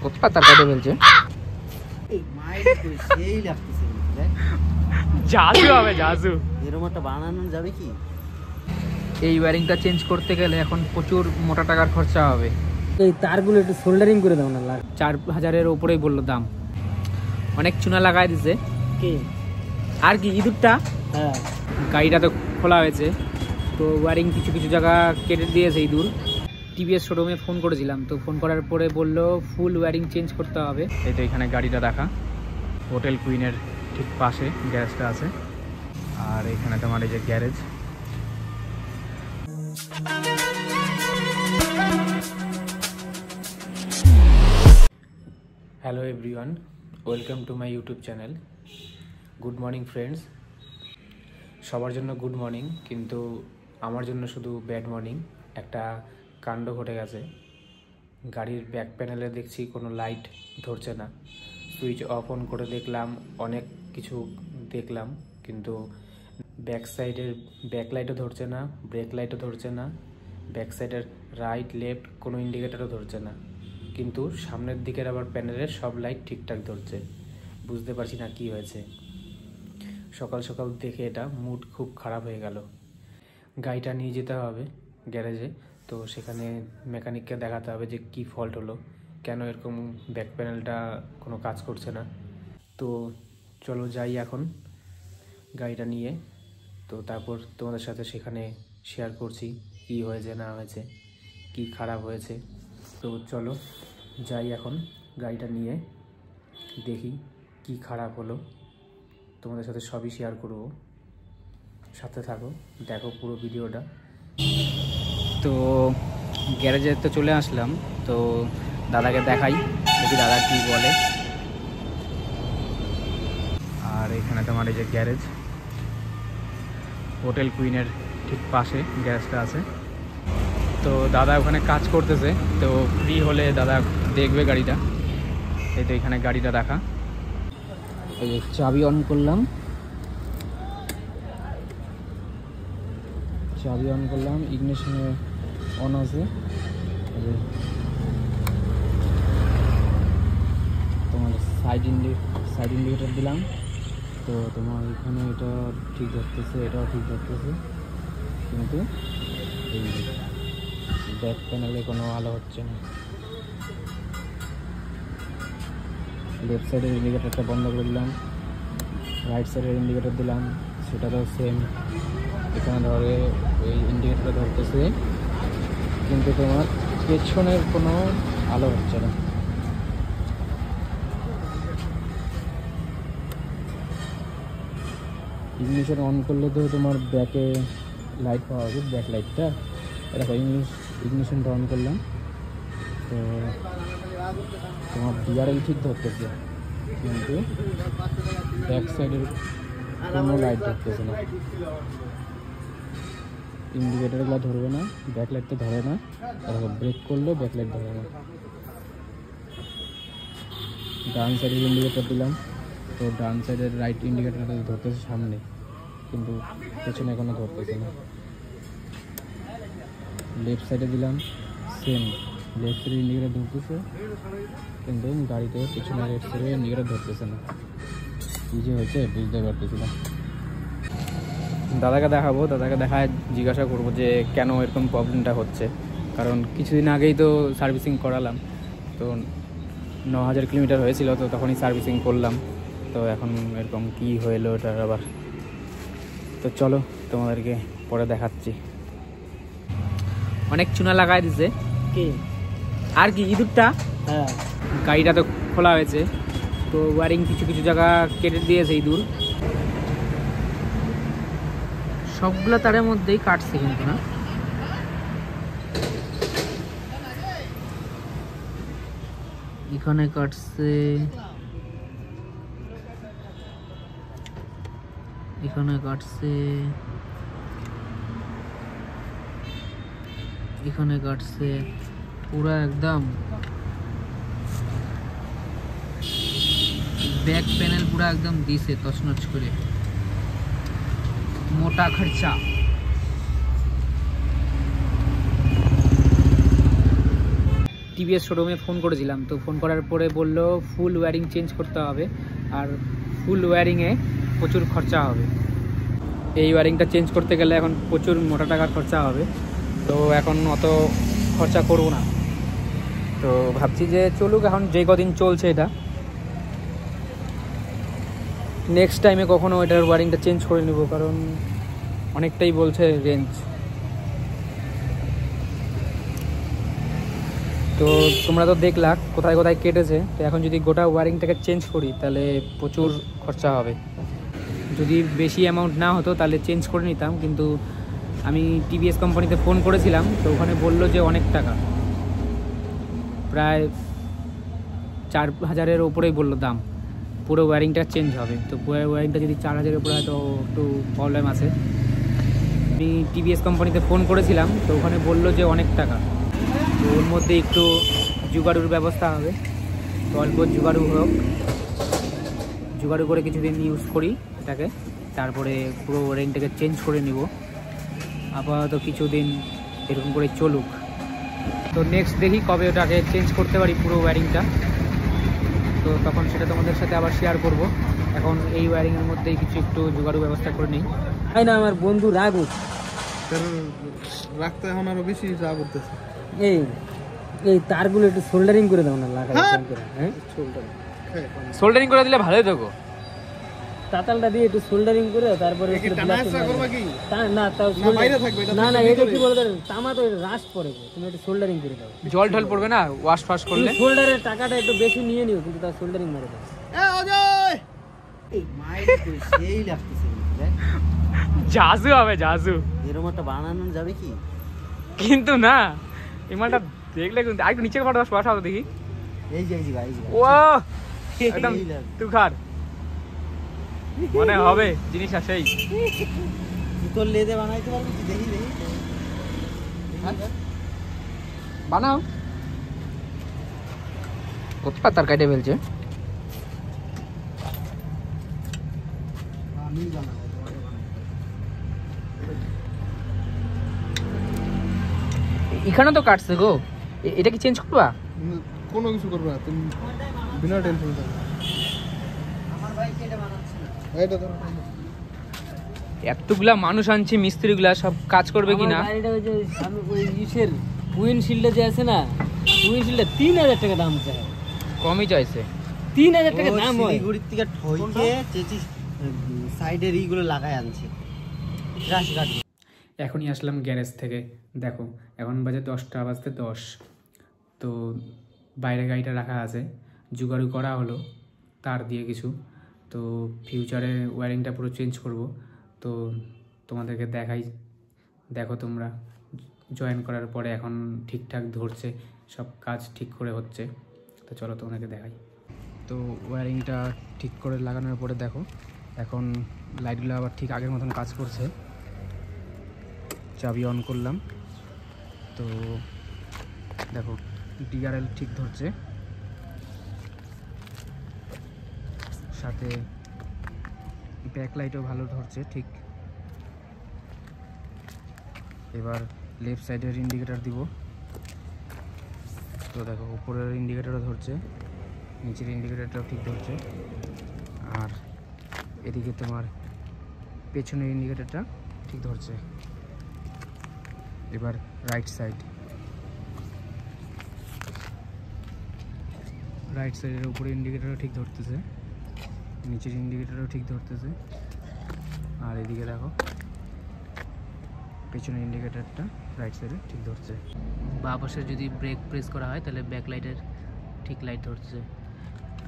কত পাতার কাটে ফেলছে, জাদু হবে জাদু। এরকম একটা বানানো যাবে কি? এই ওয়্যারিংটা চেঞ্জ করতে গেলে এখন প্রচুর মোটা টাকার খরচা হবে। এই তারগুলো একটু সোল্ডারিং করে দাও না। 4000-এর উপরেই বললো দাম। অনেক চুনা লাগাই দিছে কি আর কি ইঁদুরটা। হ্যাঁ, গাড়িটা তো খোলা হয়েছে, তো ওয়্যারিং কিছু কিছু জায়গা কেটে দিয়েছে ইঁদুর। টিভিএস শোরুমে ফোন করেছিলাম, তো ফোন করার পরে বললো ফুল ওয়্যারিং চেঞ্জ করতে হবে। এই তো এখানে গাড়িটা দেখা, হোটেল কুইনের ঠিক পাশে গ্যারেজটা আছে। আর এখানে তোমার এই যে garage. Hello everyone, welcome to my YouTube channel. Good morning friends. সবার জন্য গুড মর্নিং, কিন্তু আমার জন্য শুধু ব্যাড মর্নিং। একটা কাণ্ড ঘটে গেছে। গাড়ির ব্যাক প্যানেলে দেখছি কোনো লাইট ধরছে না। সুইচ অফ অন করে দেখলাম, অনেক কিছু দেখলাম, কিন্তু ব্যাক সাইডের ব্যাক লাইটও ধরছে না, ব্রেক লাইটও ধরছে না, ব্যাক সাইডের রাইট লেফট কোনো ইন্ডিকেটরও ধরছে না। কিন্তু সামনের দিকের আবার প্যানেলের সব লাইট ঠিকঠাক ধরছে। বুঝতে পারছি না কি হয়েছে। সকাল সকাল দেখে এটা মুড খুব খারাপ হয়ে গেল। গাড়িটা নিয়ে যেতে হবে গ্যারেজে, তো সেখানে মেকানিককে দেখাতে হবে যে কি ফল্ট হলো, কেন এরকম ব্যাক প্যানেলটা কোনো কাজ করছে না। তো চলো যাই এখন গাড়িটা নিয়ে। তো তারপর তোমাদের সাথে সেখানে শেয়ার করছি কি হয়েছে না হয়েছে, কি খারাপ হয়েছে। তো চলো যাই এখন গাড়িটা নিয়ে, দেখি কি খারাপ হলো। তোমাদের সাথে সবই শেয়ার করব, সাথে থাকো, দেখো পুরো ভিডিওটা। তো গ্যারেজে তো চলে আসলাম, তো দাদাকে দেখাই, দেখি দাদা কি বলে। আর এখানে তোমার এই যে গ্যারেজ, হোটেল কুইনের ঠিক পাশে গ্যারেজটা আছে। তো দাদা ওখানে কাজ করতেছে, তো ফ্রি হলে দাদা দেখবে গাড়িটা। এই তো এখানে গাড়িটা দেখা। এই যে চাবি অন করলাম, ইগনিশনে অন আছে। তোমার সাইড ইন্ডিকেটর দিলাম, তো তোমার এখানে এটা ঠিক ধরতেছে, এটাও ঠিক ধরতেছে, কিন্তু এই ব্যাক প্যানেলে কোনো আলো হচ্ছে না। লেফট সাইডের ইন্ডিকেটরটা বন্ধ করে দিলাম, রাইট সাইডের ইন্ডিকেটর দিলাম, সেটা তো সেম। এখানে ধরে ওই ইন্ডিকেটরটা ধরতেছে, কিন্তু তোমার পেছনের কোনো আলো হচ্ছে না। ইগনিশন অন করলে তো তোমার ব্যাকে লাইট পাওয়া যাবে, ব্যাক লাইটটা। এরকম ইগনিশনটা অন করলাম, তো তোমার ডিআরএল ঠিক ধরতেছে, কিন্তু ব্যাক সাইডের কোনো লাইট ধরতেছে না। ইন্ডিকেটারগুলো ধরবে না, ব্যাক লাইট তো ধরে না। এরকম ব্রেক করলেও ব্যাক লাইট ধরে না। ডান সাইডের ইন্ডিকেটার দিলাম, তো ডান সাইডের রাইট ইন্ডিকেটারটা ধরতেছে সামনে, কিন্তু পেছনে এখনো ধরতেছে না। লেফট সাইডে দিলাম, সেম, লেফট সাইডের ইন্ডিকেটার ধরতেছে, কিন্তু গাড়িতে পেছনে লেফট সাইডের ইন্ডিকেটার ধরতেছে না। কী যে হয়েছে বুঝতে পারতেছি না। দাদাকে দেখাবো, দাদাকে দেখায় জিজ্ঞাসা করবো যে কেন এরকম প্রবলেমটা হচ্ছে। কারণ কিছুদিন আগেই তো সার্ভিসিং করালাম, তো 9000 কিলোমিটার হয়েছিল, তো তখনই সার্ভিসিং করলাম। তো এখন এরকম কি হলো এটার আবার। তো চলো তোমাদেরকে পরে দেখাচ্ছি। অনেক চুনা লাগাই দিছে কি আর কি ইঁদুরটা। হ্যাঁ, গাড়িটা তো খোলা হয়েছে, তো ওয়্যারিং কিছু কিছু জায়গা কেটে দিয়েছে ইঁদুর। সবগুলো তারের মধ্যেই কাটছে, কিন্তু না, এখানে কাটছে, এখানে কাটছে, এখানে কাটছে, পুরো একদম ব্যাক প্যানেল পুরো একদম দিছে তছনছ করে। মোটা খরচা। টিভিএস শোরুমে ফোন করেছিলাম, তো ফোন করার পরে বললো ফুল ওয়্যারিং চেঞ্জ করতে হবে, আর ফুল ওয়্যারিংয়ে প্রচুর খরচা হবে। এই ওয়্যারিংটা চেঞ্জ করতে গেলে এখন প্রচুর মোটা টাকার খরচা হবে, তো এখন অত খরচা করব না। তো ভাবছি যে চলুক, এখন যে কদিন চলছে এটা, নেক্সট টাইমে কখনো এটার ওয়্যারিংটা চেঞ্জ করে নেব, কারণ অনেকটাই বলছে রেঞ্জ। তো তোমরা তো দেখলা কোথায় কোথায় কেটেছে, তো এখন যদি গোটা ওয়্যারিংটাকে চেঞ্জ করি তাহলে প্রচুর খরচা হবে। যদি বেশি অ্যামাউন্ট না হতো তাহলে চেঞ্জ করে নিতাম, কিন্তু আমি টিভিএস কোম্পানিতে ফোন করেছিলাম, তো ওখানে বললো যে অনেক টাকা, প্রায় 4000-এর ওপরেই বললো দাম, পুরো ওয়্যারিংটা চেঞ্জ হবে। তো পুরো ওয়্যারিংটা যদি 4000-এর উপরে হয় তো একটু প্রবলেম আছে। আমি টিভিএস কোম্পানিতে ফোন করেছিলাম, তো ওখানে বললো যে অনেক টাকা, তো ওর মধ্যে একটু জোগাড়ুর ব্যবস্থা হবে। তো অল্প জোগাড়ু হোক, জোগাড়ু করে কিছুদিন ইউজ করি এটাকে, তারপরে পুরো ওয়্যারিংটাকে চেঞ্জ করে নিব। আপাতত কিছুদিন এরকম করে চলুক, তো নেক্সট দেখি কবে ওটাকে চেঞ্জ করতে পারি পুরো ওয়্যারিংটা, তো তখন সেটা তোমাদের সাথে আবার শেয়ার করব। এখন এই ওয়্যারিংয়ের মধ্যেই কিছু একটু জোগাড়ু ব্যবস্থা করে নিই। তাই না আমার বন্ধু রাগু রাখতে এখন আরো বেশি যা করতেছে। এই এই তারগুলো একটু সোল্ডারিং করে দাও না, লাগাই হ্যাঁ সোল্ডারিং করে দিলে ভালোই থাকো। তাতালটা দিয়ে একটু সোল্ডারিং করে তারপরে না তাও না না এটা কি বলতে তামা তো রাস্ট পড়ে, তুমি একটু সোল্ডারিং করে দাও। জল ঢল পড়বে না ওয়াশ ফাশ করলে? সোল্ডারের টাকাটা একটু বেশি নিয়ে নিও, কিন্তু তার সোল্ডারিং মেরে দাও। জাজু হবে, জাজু এরকম একটা বানানো যাবে কি? কিন্তু না, এই মালটা দেখলে কিন্তু আরেকটু নিচে ফটো বসাও দেখি। এই যে ভাই ও একদম তুখার মনে হবে জিনিসটা সেই। তোর লেদে বানাইতে পারবি? দেখি দেখি বানাও। কত পাতার কাটে ফেলছে। এখানে তো কাটছে গো, এটা কি চেঞ্জ করবা? কোনো কিছু করবে না তুমি, বিনা টেনশন। আমার ভাই কেটে বানাচ্ছে না এটা ধরো। এতগুলা মানুষ আনছি, মিস্ত্রিগুলা সব কাজ করবে কিনা। গাড়িটা ওই যে আমি ওই ইসের উইন্ডশিল্ডে যে আছে না, উইন্ডশিল্ডে 3000 টাকা দাম চাই। কমই চাইছে 3000 টাকা দাম হয়। শিলিগুড়ির থেকে ঠইকে চেচি সাইডের এইগুলো লাগায় আনছে রাশ গাড়ি। এখনই আসলাম গ্যারেজ থেকে, দেখো এখন বাজে 10টা বাজতে 10। তো বাইরে গাড়িটা রাখা আছে, জোগাড়ু করা হলো তার দিয়ে কিছু। তো ফিউচারে ওয়্যারিংটা পুরো চেঞ্জ করব, তো তোমাদেরকে দেখাই। দেখো তোমরা জয়েন করার পরে এখন ঠিকঠাক ধরছে, সব কাজ ঠিক করে হচ্ছে। তো চলো তোমাদেরকে দেখাই। তো ওয়্যারিংটা ঠিক করে লাগানোর পরে দেখো এখন লাইটগুলো আবার ঠিক আগের মতন কাজ করছে। চাবি অন করলাম, তো দেখো ডিআরএল ঠিক ধরছে, সাথে ব্যাক লাইটও ভালো ধরছে ঠিক। এবার লেফট সাইডের ইন্ডিকেটর দিব, তো দেখো উপরের ইন্ডিকেটরও ধরছে, নিচের ইন্ডিকেটরটাও ঠিক ধরছে, আর এদিকে তোমার পেছনের ইন্ডিকেটরটা ঠিক ধরছে। এবার রাইট সাইডের উপরে ইন্ডিকেটরও ঠিক ধরতেছে, নিচের ইন্ডিকেটরও ঠিক ধরতেছে, আর এদিকে দেখো পেছনের ইন্ডিকেটরটা রাইট সাইডে ঠিক ধরছে। বাঁ পাশে যদি ব্রেক প্রেস করা হয় তাহলে ব্যাক লাইটের ঠিক লাইট ধরছে,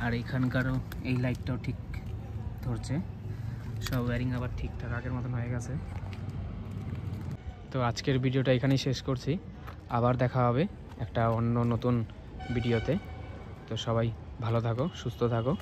আর এইখানকারও এই লাইটটাও ঠিক ধরছে। সব ওয়্যারিং আবার ঠিকঠাক আগের মতন হয়ে গেছে। তো আজকের ভিডিওটা এখানেই শেষ করছি, আবার দেখা হবে একটা অন্য নতুন ভিডিওতে। তো সবাই ভালো থাকো, সুস্থ থাকো।